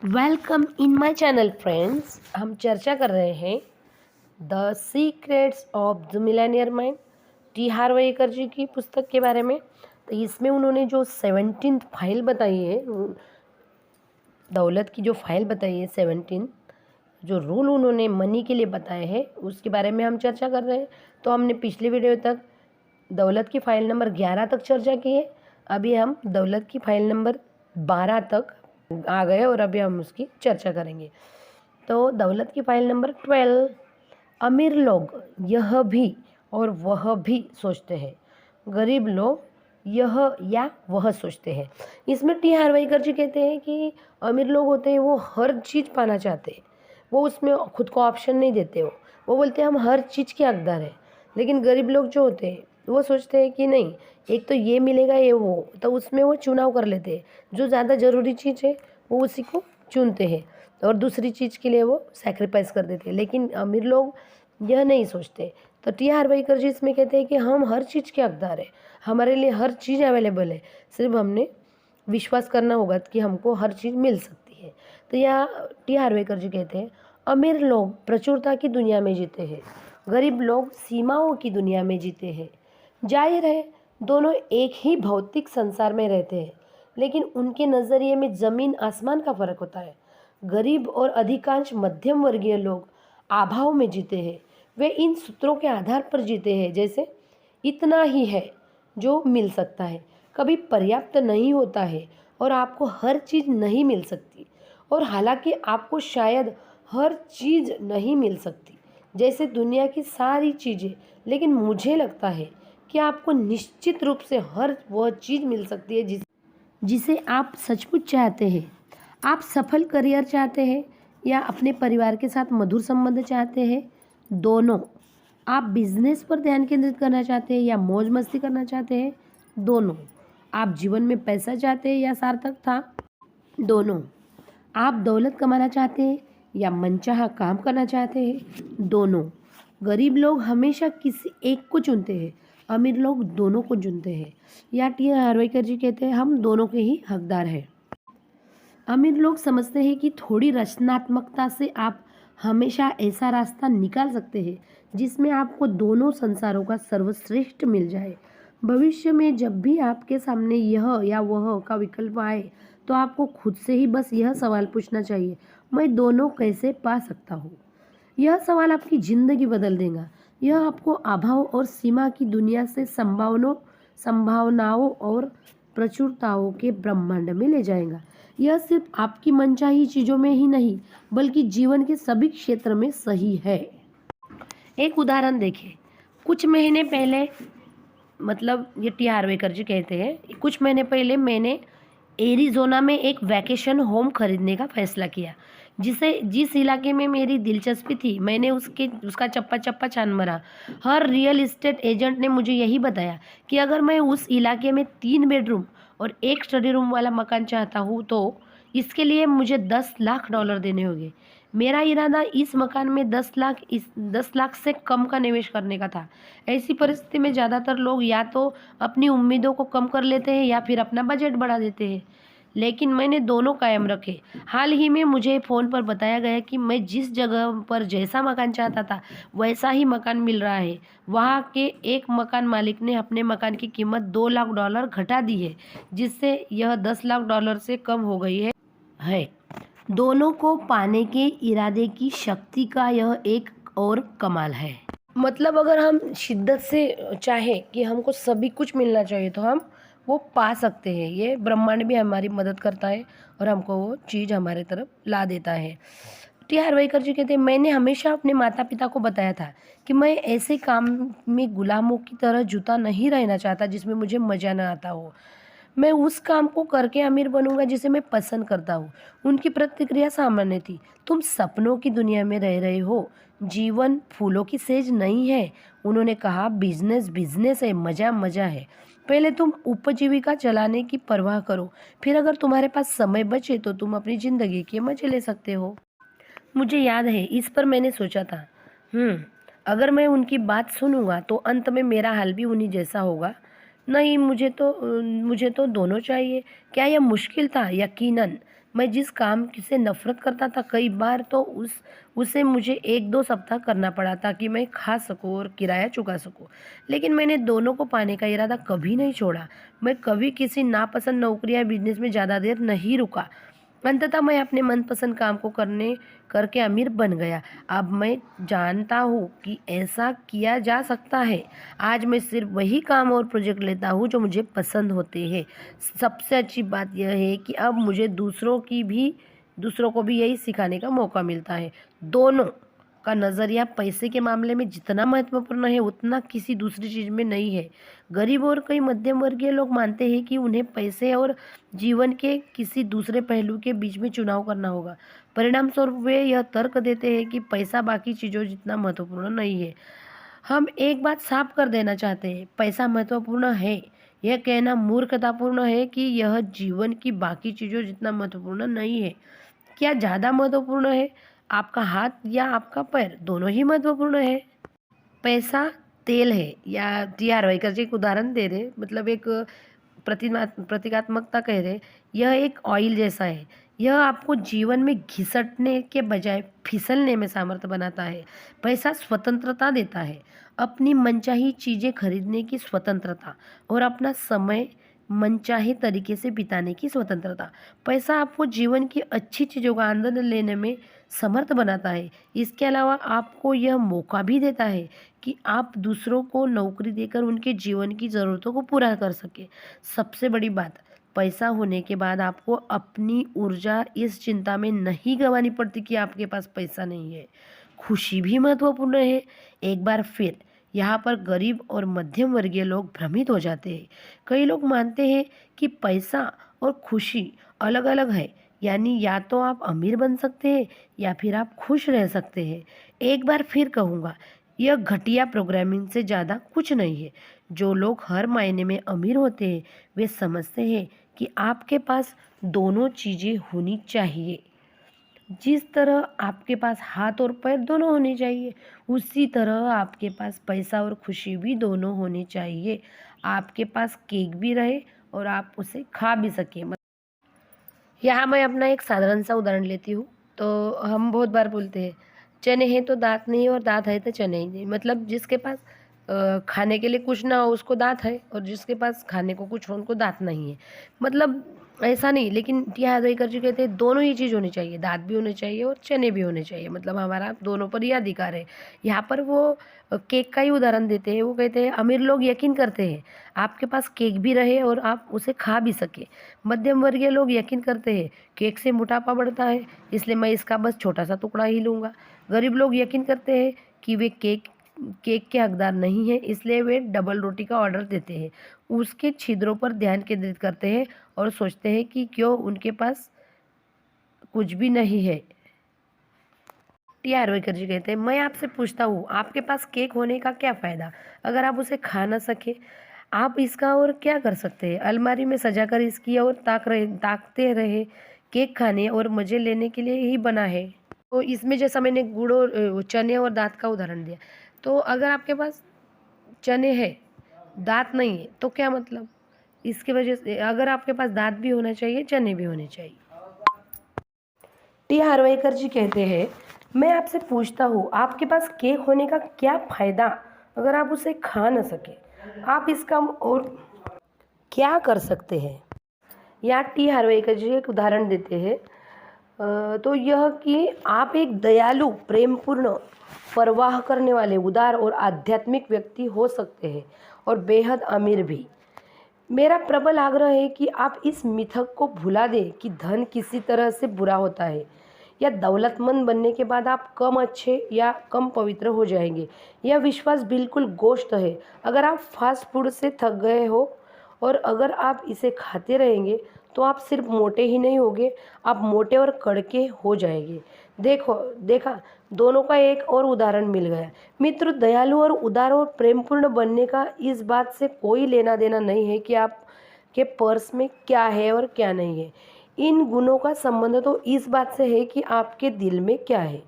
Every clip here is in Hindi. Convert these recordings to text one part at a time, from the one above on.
Welcome in my channel friends. हम चर्चा कर रहे हैं the secrets of the millionaire mind, T Harv Eker ji की पुस्तक के बारे में। तो इसमें उन्होंने जो 17th फाइल बताई है, दौलत की जो फाइल बताई है 17, जो रूल उन्होंने मनी के लिए बताए हैं, उसके बारे में हम चर्चा कर रहे हैं। तो हमने पिछले वीडियो तक दौलत की फाइल नंबर 11 तक चर्चा की है। अभी हम दौलत की फाइल नंबर 12 तक आ गए और अभी हम उसकी चर्चा करेंगे। तो दौलत की फाइल नंबर 12, अमीर लोग यह भी और वह भी सोचते हैं, गरीब लोग यह या वह सोचते हैं। इसमें टी हार्वेकर जी कहते हैं कि अमीर लोग होते हैं वो हर चीज़ पाना चाहते हैं, वो उसमें खुद को ऑप्शन नहीं देते। वो बोलते हैं हम हर चीज़ के हकदार हैं। लेकिन गरीब लोग जो होते हैं वो सोचते हैं कि नहीं, एक तो ये मिलेगा ये वो, तो उसमें वो चुनाव कर लेते हैं। जो ज़्यादा ज़रूरी चीज़ है वो उसी को चुनते हैं और दूसरी चीज़ के लिए वो सैक्रिफाइस कर देते हैं। लेकिन अमीर लोग यह नहीं सोचते। तो टी हार्वेकर जी इसमें कहते हैं कि हम हर चीज़ के हकदार हैं, हमारे लिए हर चीज़ अवेलेबल है, सिर्फ हमने विश्वास करना होगा कि हमको हर चीज़ मिल सकती है। तो यह टी हार्वेकर जी कहते हैं अमीर लोग प्रचुरता की दुनिया में जीते हैं, गरीब लोग सीमाओं की दुनिया में जीते हैं। जाहिर है दोनों एक ही भौतिक संसार में रहते हैं, लेकिन उनके नज़रिए में ज़मीन आसमान का फ़र्क होता है। गरीब और अधिकांश मध्यम वर्गीय लोग अभाव में जीते हैं। वे इन सूत्रों के आधार पर जीते हैं, जैसे इतना ही है जो मिल सकता है, कभी पर्याप्त नहीं होता है और आपको हर चीज़ नहीं मिल सकती, और हालांकि आपको शायद हर चीज़ नहीं मिल सकती जैसे दुनिया की सारी चीज़ें, लेकिन मुझे लगता है कि आपको निश्चित रूप से हर वह चीज़ मिल सकती है जिसे आप सचमुच चाहते हैं। आप सफल करियर चाहते हैं या अपने परिवार के साथ मधुर संबंध चाहते हैं, दोनों। आप बिजनेस पर ध्यान केंद्रित करना चाहते हैं या मौज मस्ती करना चाहते हैं, दोनों। आप जीवन में पैसा चाहते हैं या सार्थकता, दोनों। आप दौलत कमाना चाहते हैं या मनचाहा काम करना चाहते हैं, दोनों। गरीब लोग हमेशा किसी एक को चुनते हैं, अमीर लोग दोनों को चुनते हैं। या टी हार्वेकर जी कहते हैं हम दोनों के ही हकदार हैं। अमीर लोग समझते हैं कि थोड़ी रचनात्मकता से आप हमेशा ऐसा रास्ता निकाल सकते हैं जिसमें आपको दोनों संसारों का सर्वश्रेष्ठ मिल जाए। भविष्य में जब भी आपके सामने यह या वह का विकल्प आए, तो आपको खुद से ही बस यह सवाल पूछना चाहिए, मैं दोनों कैसे पा सकता हूँ। यह सवाल आपकी ज़िंदगी बदल देगा। यह आपको अभाव और सीमा की दुनिया से संभावनाओं और प्रचुरताओं के ब्रह्मांड में ले जाएगा। यह सिर्फ आपकी मनचाही चीज़ों में ही नहीं, बल्कि जीवन के सभी क्षेत्र में सही है। एक उदाहरण देखें। कुछ महीने पहले, मतलब ये टी हार्वेकर जी कहते हैं, कुछ महीने पहले मैंने एरिज़ोना में एक वैकेशन होम खरीदने का फैसला किया। जिस इलाके में मेरी दिलचस्पी थी, मैंने उसका चप्पा चप्पा छान मारा। हर रियल इस्टेट एजेंट ने मुझे यही बताया कि अगर मैं उस इलाके में 3 बेडरूम और 1 स्टडी रूम वाला मकान चाहता हूँ तो इसके लिए मुझे $10 लाख देने होंगे। मेरा इरादा इस मकान में 10 लाख से कम का निवेश करने का था। ऐसी परिस्थिति में ज़्यादातर लोग या तो अपनी उम्मीदों को कम कर लेते हैं या फिर अपना बजट बढ़ा देते हैं, लेकिन मैंने दोनों कायम रखे। हाल ही में मुझे फ़ोन पर बताया गया कि मैं जिस जगह पर जैसा मकान चाहता था वैसा ही मकान मिल रहा है। वहाँ के एक मकान मालिक ने अपने मकान की कीमत $2 लाख घटा दी है, जिससे यह $10 लाख से कम हो गई है। दोनों को पाने के इरादे की शक्ति का यह एक और कमाल है। मतलब अगर हम शिद्दत से चाहें कि हमको सभी कुछ मिलना चाहिए तो हम वो पा सकते हैं। ये ब्रह्मांड भी हमारी मदद करता है और हमको वो चीज़ हमारे तरफ ला देता है। टी हार्वेकर जी कहते हैं मैंने हमेशा अपने माता पिता को बताया था कि मैं ऐसे काम में गुलामों की तरह जूता नहीं रहना चाहता जिसमें मुझे मज़ा न आता हो। मैं उस काम को करके अमीर बनूंगा जिसे मैं पसंद करता हूँ। उनकी प्रतिक्रिया सामान्य थी, तुम सपनों की दुनिया में रह रहे हो, जीवन फूलों की सेज नहीं है। उन्होंने कहा बिजनेस बिजनेस है, मज़ा मज़ा है। पहले तुम उपजीविका चलाने की परवाह करो, फिर अगर तुम्हारे पास समय बचे तो तुम अपनी ज़िंदगी के मज़े ले सकते हो। मुझे याद है इस पर मैंने सोचा था, अगर मैं उनकी बात सुनूंगा तो अंत में मेरा हाल भी उन्हीं जैसा होगा। नहीं, मुझे तो दोनों चाहिए। क्या यह मुश्किल था? यकीनन। मैं जिस काम से नफ़रत करता था कई बार तो उसे मुझे 1-2 सप्ताह करना पड़ा ताकि मैं खा सकूँ और किराया चुका सकूँ। लेकिन मैंने दोनों को पाने का इरादा कभी नहीं छोड़ा। मैं कभी किसी नापसंद नौकरी या बिज़नेस में ज़्यादा देर नहीं रुका। अंततः मैं अपने मनपसंद काम को करने करके अमीर बन गया। अब मैं जानता हूँ कि ऐसा किया जा सकता है। आज मैं सिर्फ वही काम और प्रोजेक्ट लेता हूँ जो मुझे पसंद होते हैं। सबसे अच्छी बात यह है कि अब मुझे दूसरों को भी यही सिखाने का मौका मिलता है। दोनों का नज़रिया पैसे के मामले में जितना महत्वपूर्ण है उतना किसी दूसरी चीज़ में नहीं है। गरीब और कई मध्यम वर्गीय लोग मानते हैं कि उन्हें पैसे और जीवन के किसी दूसरे पहलू के बीच में चुनाव करना होगा। परिणाम स्वरूप वे यह तर्क देते हैं कि पैसा बाकी चीज़ों जितना महत्वपूर्ण नहीं है। हम एक बात साफ कर देना चाहते हैं, पैसा महत्वपूर्ण है। यह कहना मूर्खतापूर्ण है कि यह जीवन की बाकी चीज़ों जितना महत्वपूर्ण नहीं है। क्या ज़्यादा महत्वपूर्ण है? आपका हाथ या आपका पैर? दोनों ही महत्वपूर्ण है। पैसा तेल है या टी आर वाई जी एक उदाहरण दे रहे, मतलब एक प्रतीकात्मकता कह रहे, यह एक ऑयल जैसा है। यह आपको जीवन में घिसटने के बजाय फिसलने में सामर्थ्य बनाता है। पैसा स्वतंत्रता देता है, अपनी मनचाही चीज़ें खरीदने की स्वतंत्रता और अपना समय मनचाहे तरीके से बिताने की स्वतंत्रता। पैसा आपको जीवन की अच्छी चीज़ों का आनंद लेने में समर्थ बनाता है। इसके अलावा आपको यह मौका भी देता है कि आप दूसरों को नौकरी देकर उनके जीवन की ज़रूरतों को पूरा कर सकें। सबसे बड़ी बात, पैसा होने के बाद आपको अपनी ऊर्जा इस चिंता में नहीं गंवानी पड़ती कि आपके पास पैसा नहीं है। खुशी भी महत्वपूर्ण है। एक बार फिर यहाँ पर गरीब और मध्यम वर्गीय लोग भ्रमित हो जाते हैं। कई लोग मानते हैं कि पैसा और खुशी अलग अलग है, यानी या तो आप अमीर बन सकते हैं या फिर आप खुश रह सकते हैं। एक बार फिर कहूँगा, यह घटिया प्रोग्रामिंग से ज़्यादा कुछ नहीं है। जो लोग हर मायने में अमीर होते हैं वे समझते हैं कि आपके पास दोनों चीज़ें होनी चाहिए। जिस तरह आपके पास हाथ और पैर दोनों होने चाहिए, उसी तरह आपके पास पैसा और खुशी भी दोनों होनी चाहिए। आपके पास केक भी रहे और आप उसे खा भी सकें। यहाँ मैं अपना एक साधारण सा उदाहरण लेती हूँ। तो हम बहुत बार बोलते हैं, चने हैं तो दाँत नहीं और दाँत है तो चने ही नहीं। मतलब जिसके पास खाने के लिए कुछ ना हो उसको दाँत है, और जिसके पास खाने को कुछ हो उनको दाँत नहीं है। मतलब ऐसा नहीं, लेकिन टी हाजरीकर जी कहते हैं दोनों ही चीज़ होनी चाहिए, दाँत भी होने चाहिए और चने भी होने चाहिए। मतलब हमारा दोनों पर ही अधिकार है। यहाँ पर वो केक का ही उदाहरण देते हैं। वो कहते हैं अमीर लोग यकीन करते हैं आपके पास केक भी रहे और आप उसे खा भी सके। मध्यम वर्गीय लोग यकीन करते हैं केक से मोटापा बढ़ता है, इसलिए मैं इसका बस छोटा सा टुकड़ा ही लूँगा। गरीब लोग यकीन करते हैं कि वे केक केक के हकदार नहीं हैं, इसलिए वे डबल रोटी का ऑर्डर देते हैं। उसके छिद्रों पर ध्यान केंद्रित करते हैं और सोचते हैं कि क्यों उनके पास कुछ भी नहीं है। टी हार्वेकर जी कहते हैं, मैं आपसे पूछता हूँ आपके पास केक होने का क्या फ़ायदा अगर आप उसे खा ना सके? आप इसका और क्या कर सकते हैं? अलमारी में सजाकर इसकी और ताकते रहे। केक खाने और मज़े लेने के लिए ही बना है। तो इसमें जैसा मैंने गुड़ और चने और दाँत का उदाहरण दिया, तो अगर आपके पास चने हैं, दाँत नहीं है, तो क्या मतलब? इसकी वजह से अगर आपके पास दाँत भी होना चाहिए, चने भी होने चाहिए। टी हार्वेकर जी कहते हैं, मैं आपसे पूछता हूँ आपके पास केक होने का क्या फ़ायदा अगर आप उसे खा न सके? आप इसका और क्या कर सकते हैं? या टी हार्वेकर जी एक उदाहरण देते हैं, तो यह कि आप एक दयालु, प्रेमपूर्ण, परवाह करने वाले, उदार और आध्यात्मिक व्यक्ति हो सकते हैं और बेहद अमीर भी। मेरा प्रबल आग्रह है कि आप इस मिथक को भुला दें कि धन किसी तरह से बुरा होता है या दौलतमंद बनने के बाद आप कम अच्छे या कम पवित्र हो जाएंगे। यह विश्वास बिल्कुल गोश्त है। अगर आप फास्ट फूड से थक गए हो और अगर आप इसे खाते रहेंगे तो आप सिर्फ मोटे ही नहीं होगे, आप मोटे और कड़के हो जाएंगे। देखा, दोनों का एक और उदाहरण मिल गया। मित्र, दयालु और उदार और प्रेमपूर्ण बनने का इस बात से कोई लेना देना नहीं है कि आपके पर्स में क्या है और क्या नहीं है। इन गुणों का संबंध तो इस बात से है कि आपके दिल में क्या है।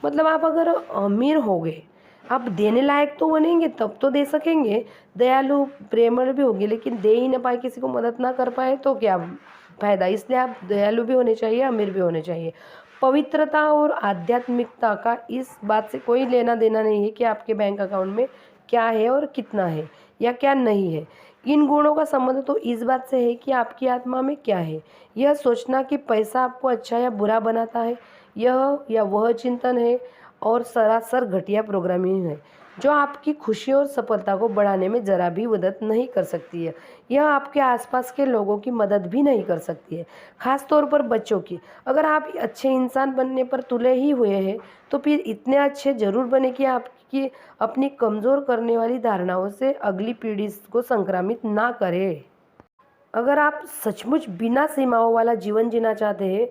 मतलब आप अगर अमीर हो गए, आप देने लायक तो बनेंगे तब तो दे सकेंगे, दयालु प्रेमळ भी होंगे, लेकिन दे ही ना पाए, किसी को मदद ना कर पाए तो क्या फ़ायदा। इसलिए आप दयालु भी होने चाहिए, अमीर भी होने चाहिए। पवित्रता और आध्यात्मिकता का इस बात से कोई लेना देना नहीं है कि आपके बैंक अकाउंट में क्या है और कितना है या क्या नहीं है। इन गुणों का संबंध तो इस बात से है कि आपकी आत्मा में क्या है। यह सोचना कि पैसा आपको अच्छा या बुरा बनाता है, यह या वह चिंतन है और सरासर घटिया प्रोग्रामिंग है जो आपकी खुशी और सफलता को बढ़ाने में ज़रा भी मदद नहीं कर सकती है। यह आपके आसपास के लोगों की मदद भी नहीं कर सकती है, खास तौर पर बच्चों की। अगर आप अच्छे इंसान बनने पर तुले ही हुए हैं तो फिर इतने अच्छे ज़रूर बने कि आपकी अपनी कमज़ोर करने वाली धारणाओं से अगली पीढ़ी को संक्रामित ना करें। अगर आप सचमुच बिना सीमाओं वाला जीवन जीना चाहते हैं,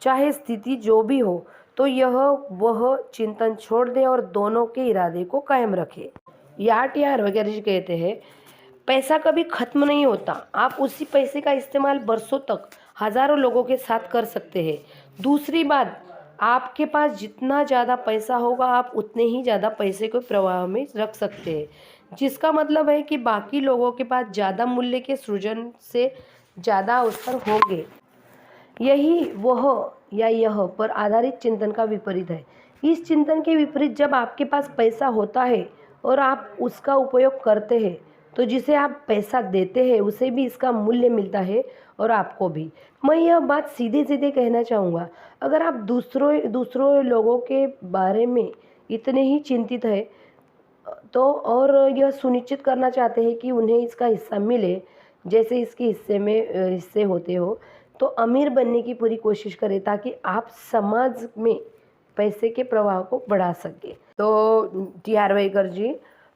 चाहे स्थिति जो भी हो, तो यह वह चिंतन छोड़ दें और दोनों के इरादे को कायम रखें। याट यार वगैरह जी कहते हैं, पैसा कभी खत्म नहीं होता। आप उसी पैसे का इस्तेमाल बरसों तक हजारों लोगों के साथ कर सकते हैं। दूसरी बात, आपके पास जितना ज़्यादा पैसा होगा आप उतने ही ज़्यादा पैसे को प्रवाह में रख सकते हैं, जिसका मतलब है कि बाकी लोगों के पास ज़्यादा मूल्य के सृजन से ज़्यादा अवसर होंगे। यही वह या यह पर आधारित चिंतन का विपरीत है। इस चिंतन के विपरीत जब आपके पास पैसा होता है और आप उसका उपयोग करते हैं, तो जिसे आप पैसा देते हैं उसे भी इसका मूल्य मिलता है और आपको भी। मैं यह बात सीधे सीधे कहना चाहूँगा, अगर आप दूसरों लोगों के बारे में इतने ही चिंतित है तो और यह सुनिश्चित करना चाहते हैं कि उन्हें इसका हिस्सा मिले जैसे इसके हिस्से होते हो, तो अमीर बनने की पूरी कोशिश करें ताकि आप समाज में पैसे के प्रवाह को बढ़ा सकें। तो टी हार्वेकर जी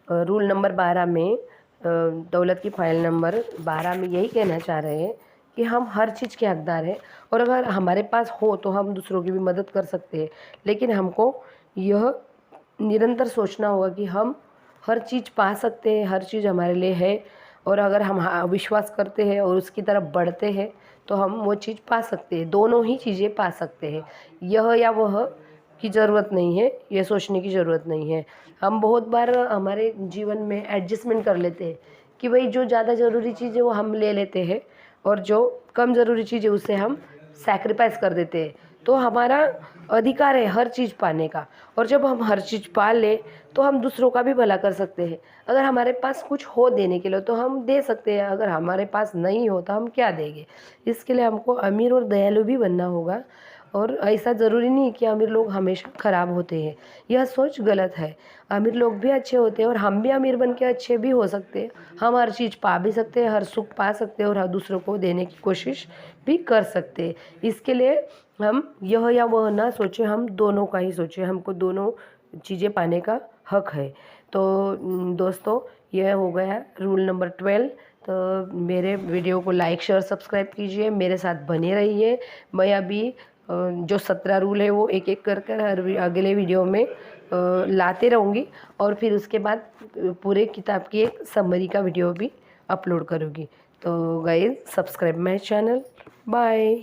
रूल नंबर 12 में दौलत की फाइल नंबर 12 में यही कहना चाह रहे हैं कि हम हर चीज़ के हकदार हैं और अगर हमारे पास हो तो हम दूसरों की भी मदद कर सकते हैं, लेकिन हमको यह निरंतर सोचना होगा कि हम हर चीज़ पा सकते हैं, हर चीज़ हमारे लिए है और अगर हम विश्वास करते हैं और उसकी तरफ बढ़ते हैं तो हम वो चीज़ पा सकते हैं। दोनों ही चीज़ें पा सकते हैं, यह या वह की ज़रूरत नहीं है, यह सोचने की ज़रूरत नहीं है। हम बहुत बार हमारे जीवन में एडजस्टमेंट कर लेते हैं कि भाई जो ज़्यादा ज़रूरी चीज़ है वो हम ले लेते हैं और जो कम ज़रूरी चीज़ है उसे हम सैक्रिफाइस कर देते हैं। तो हमारा अधिकार है हर चीज़ पाने का, और जब हम हर चीज़ पा लें तो हम दूसरों का भी भला कर सकते हैं। अगर हमारे पास कुछ हो देने के लिए तो हम दे सकते हैं, अगर हमारे पास नहीं हो तो हम क्या देंगे। इसके लिए हमको अमीर और दयालु भी बनना होगा, और ऐसा ज़रूरी नहीं कि अमीर लोग हमेशा ख़राब होते हैं, यह सोच गलत है। अमीर लोग भी अच्छे होते हैं और हम भी अमीर बन के अच्छे भी हो सकते हैं। हम हर चीज़ पा भी सकते हैं, हर सुख पा सकते हैं और हर दूसरों को देने की कोशिश भी कर सकते हैं। इसके लिए हम यह या वह ना सोचें, हम दोनों का ही सोचें, हमको दोनों चीज़ें पाने का हक है। तो दोस्तों, यह हो गया रूल नंबर 12। तो मेरे वीडियो को लाइक शेयर सब्सक्राइब कीजिए, मेरे साथ बने रहिए। मैं अभी जो 17 रूल है वो एक एक कर कर हर अगले वीडियो में लाते रहूँगी और फिर उसके बाद पूरे किताब की एक समरी का वीडियो भी अपलोड करूँगी। तो guys, subscribe my channel. Bye.